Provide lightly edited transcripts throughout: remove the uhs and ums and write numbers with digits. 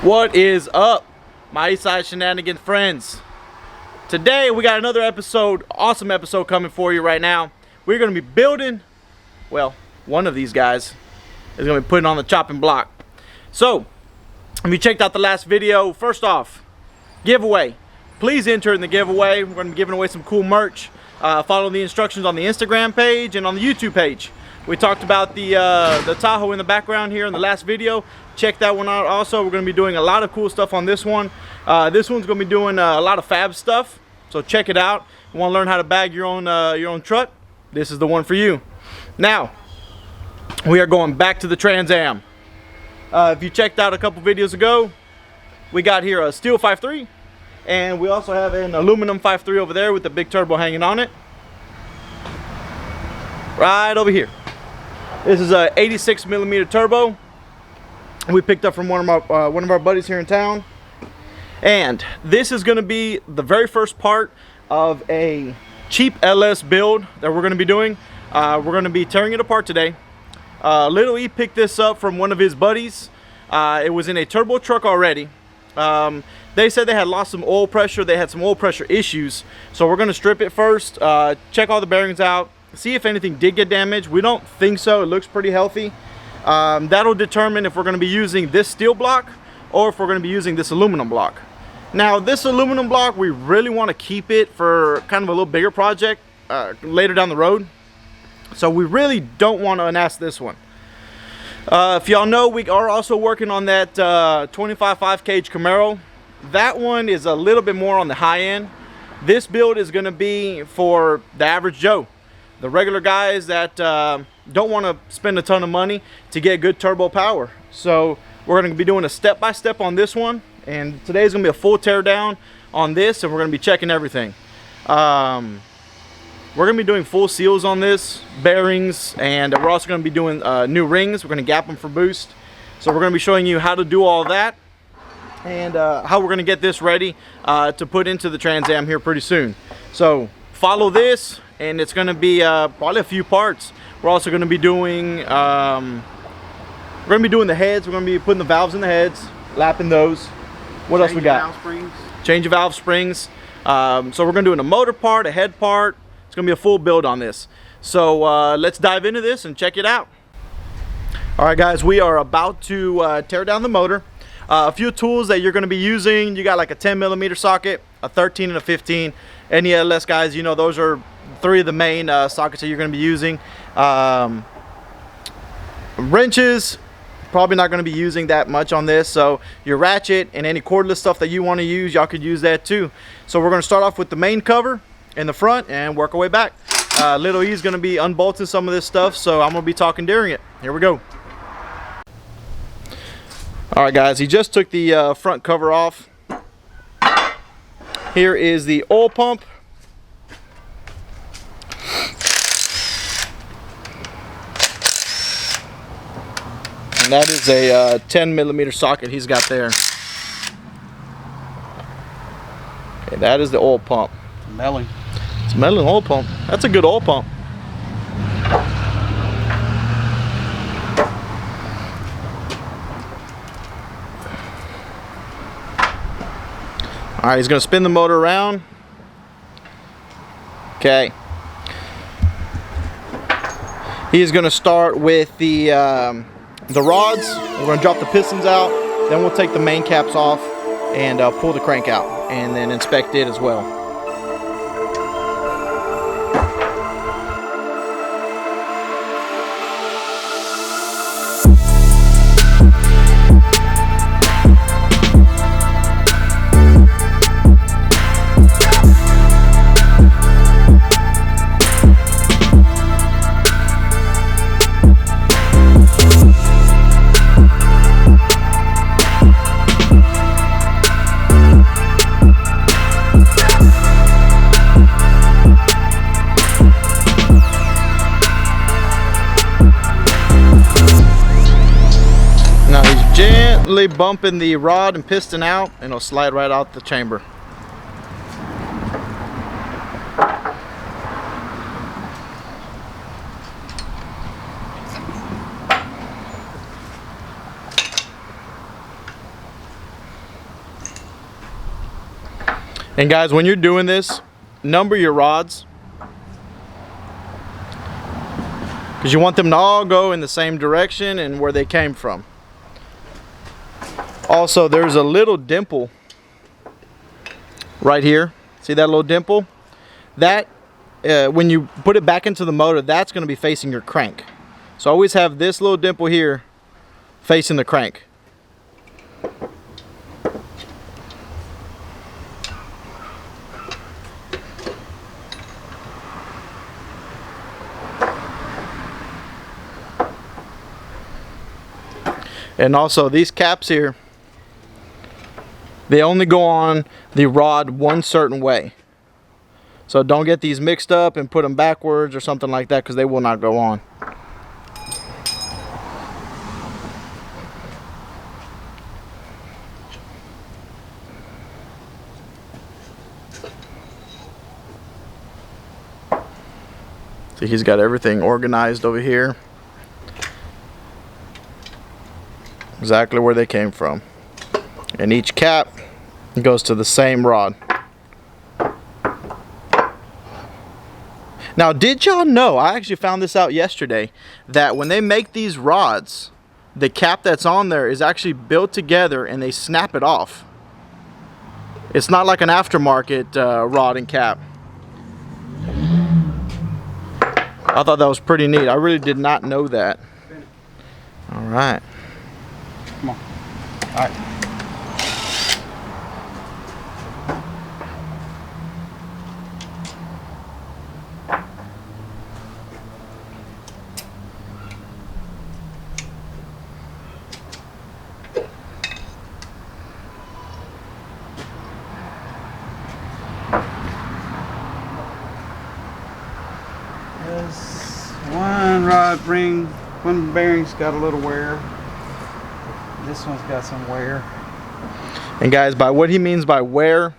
What is up, my Eastside Shenanigans friends? Today we got another episode, awesome episode coming for you right now. We're going to be building, well, one of these guys is going to be putting on the chopping block. So, if you checked out the last video, first off, giveaway. Please enter in the giveaway. We're going to be giving away some cool merch. Follow the instructions on the Instagram page and on the YouTube page. We talked about the Tahoe in the background here in the last video. Check that one out also. We're going to be doing a lot of cool stuff on this one. This one's going to be doing a lot of fab stuff, so check it out. You want to learn how to bag your own truck? This is the one for you. Now, we are going back to the Trans Am. If you checked out a couple videos ago, we got here a steel 5.3, and we also have an aluminum 5.3 over there with the big turbo hanging on it. Right over here. This is a 86mm turbo we picked up from one of our buddies here in town, and this is going to be the very first part of a cheap LS build that we're going to be doing. We're going to be tearing it apart today. Little E picked this up from one of his buddies. It was in a turbo truck already. They said they had lost some oil pressure. They had some oil pressure issues, so we're going to strip it first, check all the bearings out, see if anything did get damaged. We don't think so. It looks pretty healthy. That'll determine if we're going to be using this steel block or if we're going to be using this aluminum block. Now, this aluminum block, we really want to keep it for kind of a little bigger project later down the road, so we really don't want to unass this one. If y'all know, we are also working on that 25 5-cage Camaro. That one is a little bit more on the high end. This build is going to be for the average Joe, the regular guys that don't want to spend a ton of money to get good turbo power. So we're going to be doing a step-by-step on this one, and today's going to be a full tear down on this, and we're going to be checking everything. We're going to be doing full seals on this, bearings, and we're also going to be doing new rings. We're going to gap them for boost. So we're going to be showing you how to do all that, and how we're going to get this ready to put into the Trans Am here pretty soon. So follow this, and it's going to be probably a few parts. We're also going to be doing the heads. We're going to be putting the valves in the heads, lapping those. What else we got? Change of valve springs. So we're going to do a motor part, a head part. It's going to be a full build on this. So let's dive into this and check it out. All right, guys, we are about to tear down the motor. A few tools that you're going to be using. You got like a 10mm socket, a 13 and a 15. Any LS guys, you know, those are three of the main sockets that you're going to be using. Wrenches, probably not going to be using that much on this. So your ratchet and any cordless stuff that you want to use, y'all could use that too. So we're going to start off with the main cover in the front and work our way back. Little E is going to be unbolting some of this stuff, so I'm going to be talking during it. Here we go. All right, guys, he just took the front cover off. Here is the oil pump. And that is a 10mm socket he's got there. Okay, that is the oil pump. Melling. It's a melling oil pump. That's a good oil pump. All right, he's going to spin the motor around. Okay. He is going to start with the rods. We're going to drop the pistons out. Then we'll take the main caps off and pull the crank out, and then inspect it as well. Gently bumping the rod and piston out, and it'll slide right out the chamber. And guys, when you're doing this, number your rods, because you want them to all go in the same direction and where they came from. Also, there's a little dimple right here. See that little dimple? That, when you put it back into the motor, that's going to be facing your crank. So always have this little dimple here facing the crank. And also these caps here, they only go on the rod one certain way. So don't get these mixed up and put them backwards or something like that, because they will not go on. See, he's got everything organized over here. Exactly where they came from. And each cap goes to the same rod. Now, did y'all know, I actually found this out yesterday, that when they make these rods, the cap that's on there is actually built together and they snap it off. It's not like an aftermarket rod and cap. I thought that was pretty neat. I really did not know that. All right. Come on. All right. One rod one bearing's got a little wear. This one's got some wear. And guys, by what he means by wear,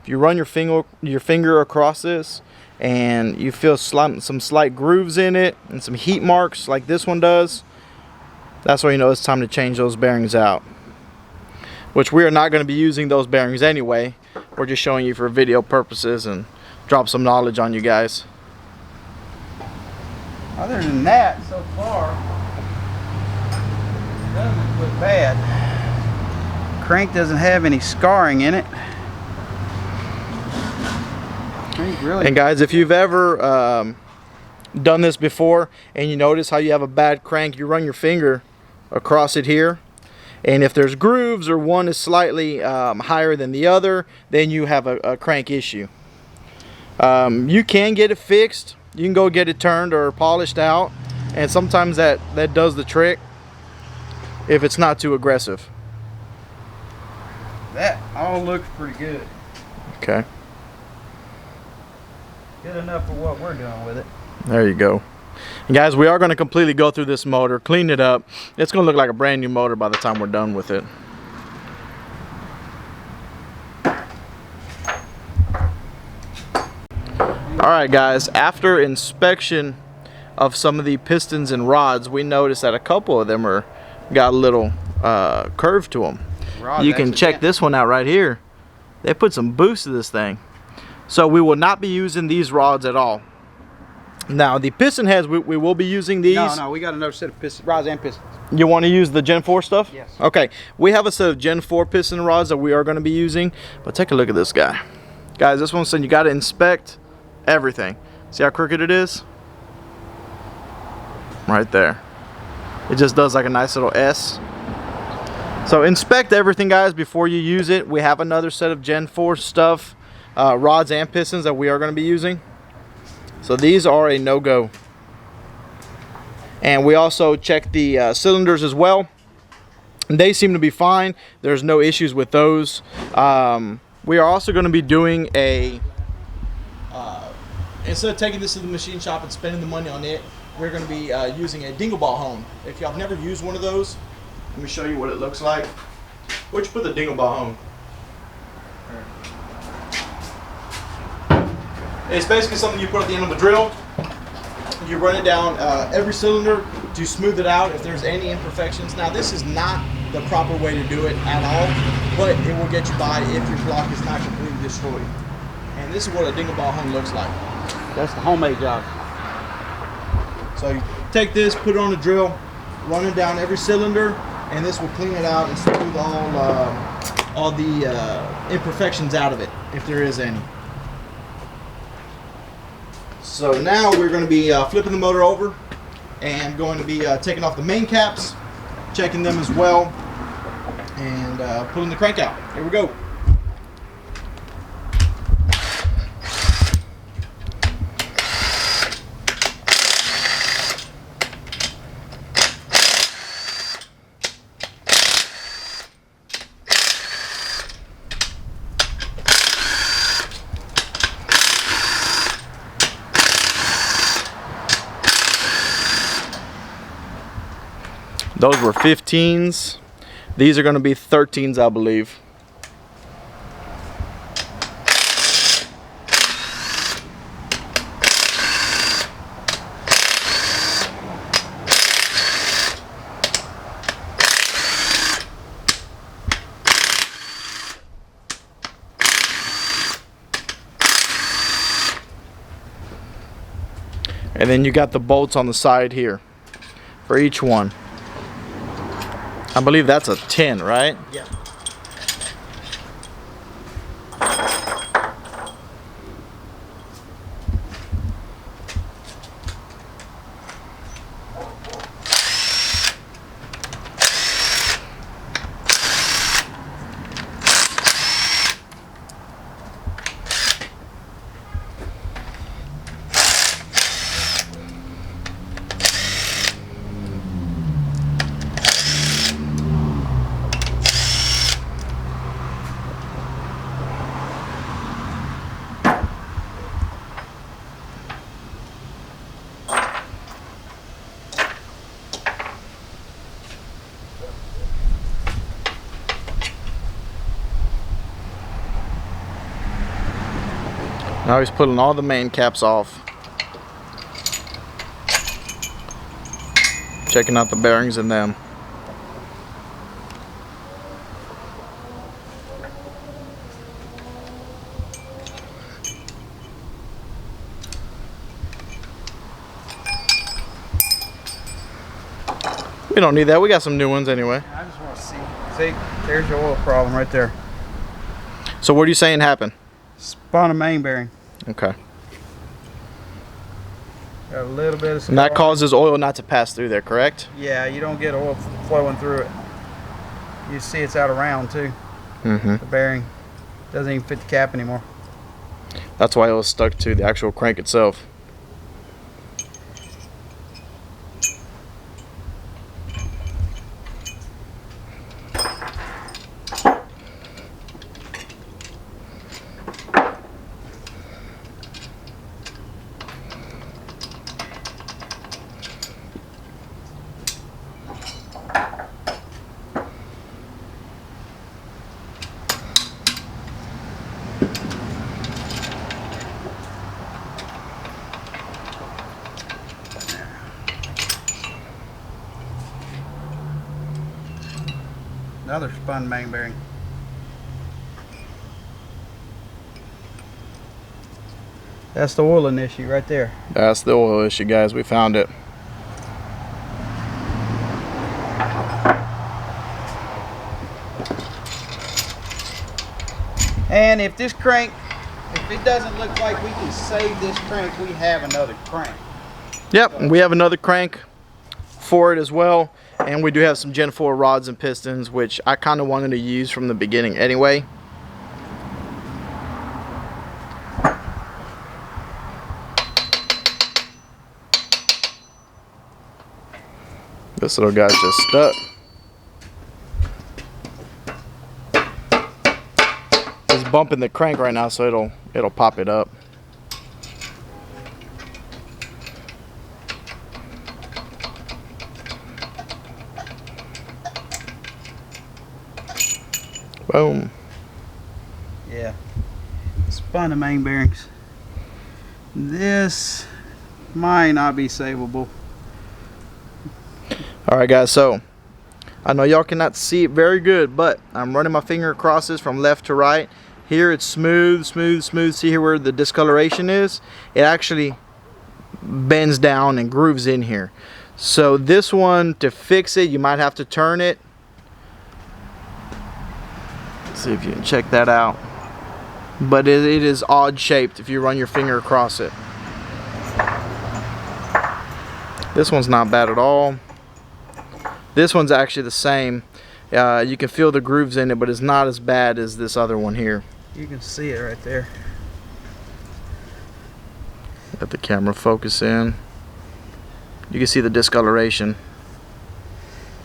if you run your finger across this and you feel some slight grooves in it and some heat marks like this one does, that's why you know it's time to change those bearings out. Which we are not going to be using those bearings anyway. We're just showing you for video purposes and drop some knowledge on you guys. Other than that, so far, it doesn't look bad. Crank doesn't have any scarring in it. Really. And guys, if you've ever done this before and you notice how you have a bad crank, you run your finger across it here, and if there's grooves or one is slightly higher than the other, then you have a crank issue. You can get it fixed. You can go get it turned or polished out, and sometimes that does the trick if it's not too aggressive. That all looks pretty good. Okay. Good enough for what we're doing with it. There you go. And guys, we are going to completely go through this motor, clean it up. It's going to look like a brand new motor by the time we're done with it. Alright guys, after inspection of some of the pistons and rods, we noticed that a couple of them got a little curve to them. You can check this one out right here. They put some boost to this thing. So we will not be using these rods at all. Now the piston heads, we will be using these. No, we got another set of piston rods and pistons. You want to use the Gen 4 stuff? Yes. Okay, we have a set of Gen 4 piston rods that we are going to be using. But take a look at this guy. Guys, this one's saying you got to inspect everything. See how crooked it is? Right there. It just does like a nice little S. So inspect everything, guys, before you use it. We have another set of Gen 4 stuff, rods and pistons that we are going to be using. So these are a no-go. And we also checked the cylinders as well. And they seem to be fine. There's no issues with those. We are also going to be doing a instead of taking this to the machine shop and spending the money on it, we're going to be using a dingle ball hone. If y'all have never used one of those, let me show you what it looks like. Where'd you put the dingle ball hone? It's basically something you put at the end of the drill. You run it down every cylinder to smooth it out if there's any imperfections. Now this is not the proper way to do it at all, but it will get you by if your block is not completely destroyed. And this is what a dingle ball hung looks like. That's the homemade job. So you take this, put it on the drill, run it down every cylinder, and this will clean it out and smooth all the imperfections out of it, if there is any. So now we're going to be flipping the motor over and going to be taking off the main caps, checking them as well, and pulling the crank out. Here we go. Those were 15s. These are going to be 13s, I believe. And then you got the bolts on the side here for each one. I believe that's a 10, right? Yeah. Now he's pulling all the main caps off. Checking out the bearings in them. We don't need that. We got some new ones anyway. I just want to see. See, there's your oil problem right there. So what are you saying happened? Spun a main bearing. Okay. Got a little bit of. And that causes oil not to pass through there, correct? Yeah, you don't get oil flowing through it. You see it's out of round too. Mm-hmm. The bearing doesn't even fit the cap anymore. That's why it was stuck to the actual crank itself. Another spun main bearing. That's the oiling issue right there. That's the oil issue, guys. We found it. And if this crank, if it doesn't look like we can save this crank, we have another crank. Yep, and we have another crank for it as well. And we do have some Gen 4 rods and pistons, which I kind of wanted to use from the beginning anyway. This little guy's just stuck. It's bumping the crank right now, so it'll pop it up. Boom. Yeah. Spun the main bearings. This might not be savable. Alright guys, so I know y'all cannot see it very good, but I'm running my finger across this from left to right. Here it's smooth, smooth, smooth. See here where the discoloration is? It actually bends down and grooves in here. So this one, to fix it, you might have to turn it. Let's see if you can check that out. But it is odd shaped if you run your finger across it. This one's not bad at all. This one's actually the same. You can feel the grooves in it, but it's not as bad as this other one here. You can see it right there. Let the camera focus in. You can see the discoloration.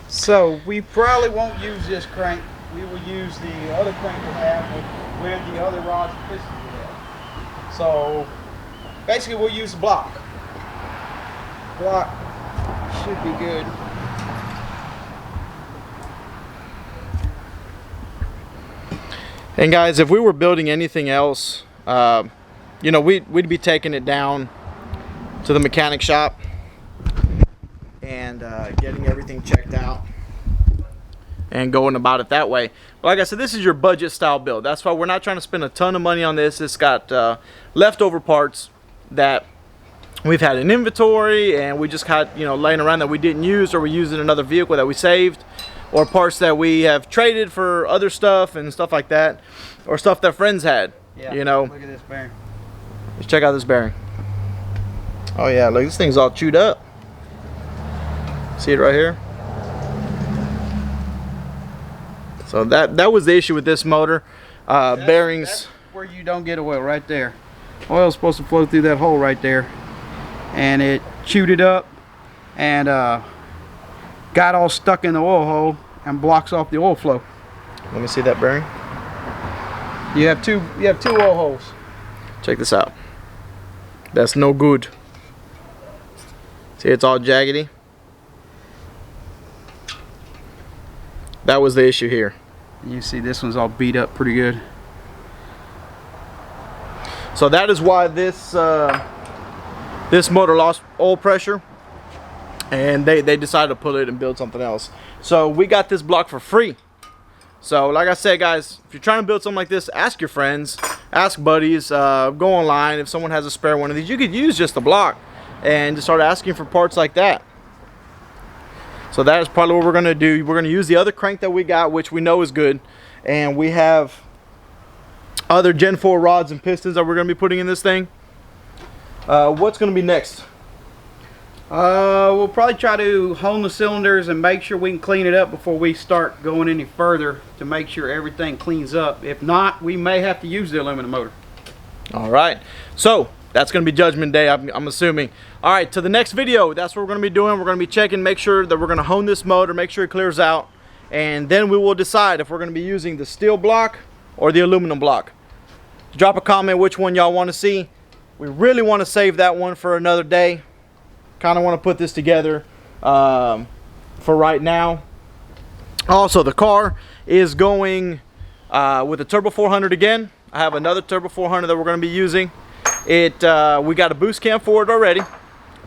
So we probably won't use this crank. We will use the other crank we have with the other rods and pistons we have. So basically we'll use the block. Block should be good. And guys, if we were building anything else, you know, we'd be taking it down to the mechanic shop and getting everything checked out and going about it that way. But like I said, this is your budget style build. That's why we're not trying to spend a ton of money on this. It's got leftover parts that we've had in inventory and we just had, you know, laying around that we didn't use, or we used in another vehicle that we saved, or parts that we have traded for other stuff and stuff like that, or stuff that friends had. Yeah, you know. look at this bearing. Let's check out this bearing. Oh yeah, look, this thing's all chewed up. See it right here? So that was the issue with this motor. Bearings. That's where you don't get oil, right there. Oil's supposed to flow through that hole right there. And it chewed it up and got all stuck in the oil hole and blocks off the oil flow. Let me see that bearing. You have two oil holes. Check this out. That's no good. See, it's all jaggedy. That was the issue here. You see this one's all beat up pretty good. So that is why this this motor lost oil pressure, and they decided to pull it and build something else. So we got this block for free. So like I said, guys, if you're trying to build something like this, ask your friends, ask buddies, go online. If someone has a spare one of these, you could use just a block and just start asking for parts like that. So that is probably what we're going to do. We're going to use the other crank that we got, which we know is good, and we have other Gen 4 rods and pistons that we're going to be putting in this thing. What's going to be next? We'll probably try to hone the cylinders and make sure we can clean it up before we start going any further, to make sure everything cleans up. If not, we may have to use the aluminum motor. All right, so that's going to be Judgment Day, I'm assuming. All right, to the next video, that's what we're going to be doing. We're going to be checking, make sure that we're going to hone this motor, make sure it clears out, and then we will decide if we're going to be using the steel block or the aluminum block. Drop a comment which one y'all want to see. We really want to save that one for another day. Kind of want to put this together for right now. Also, the car is going with a Turbo 400 again. I have another Turbo 400 that we're going to be using. We got a boost cam for it already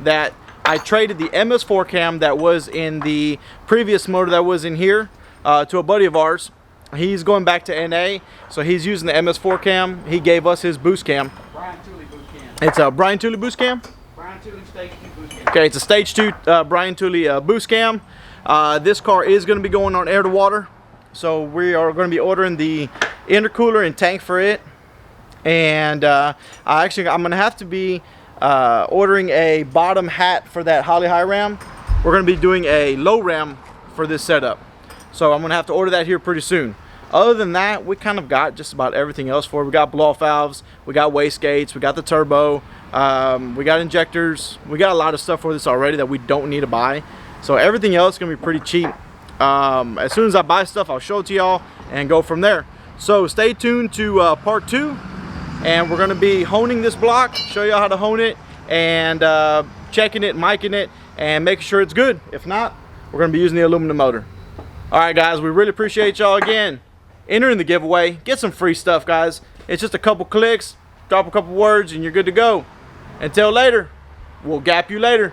that I traded the MS4 cam that was in the previous motor that was in here to a buddy of ours. He's going back to NA, so he's using the MS4 cam. He gave us his boost cam. Brian Tooley boost cam. It's a Brian Tooley boost cam? Brian Tooley stage 2 boost cam. Okay, it's a stage 2 Brian Tooley boost cam. This car is going to be going on air to water, so we are going to be ordering the intercooler and tank for it. And I'm going to have to be ordering a bottom hat for that Holly High ram. We're going to be doing a low ram for this setup, so I'm going to have to order that here pretty soon. Other than that, we kind of got just about everything else for it. We got blow-off valves, we got wastegates, we got the turbo, we got injectors. We got a lot of stuff for this already that we don't need to buy, so everything else is going to be pretty cheap. As soon as I buy stuff, I'll show it to y'all and go from there. So stay tuned to part 2, and we're going to be honing this block, show y'all how to hone it, and checking it, micing it, and making sure it's good. If not, we're going to be using the aluminum motor. Alright guys, we really appreciate y'all again entering the giveaway. Get some free stuff, guys. It's just a couple clicks, drop a couple words, and you're good to go. Until later, we'll gap you later.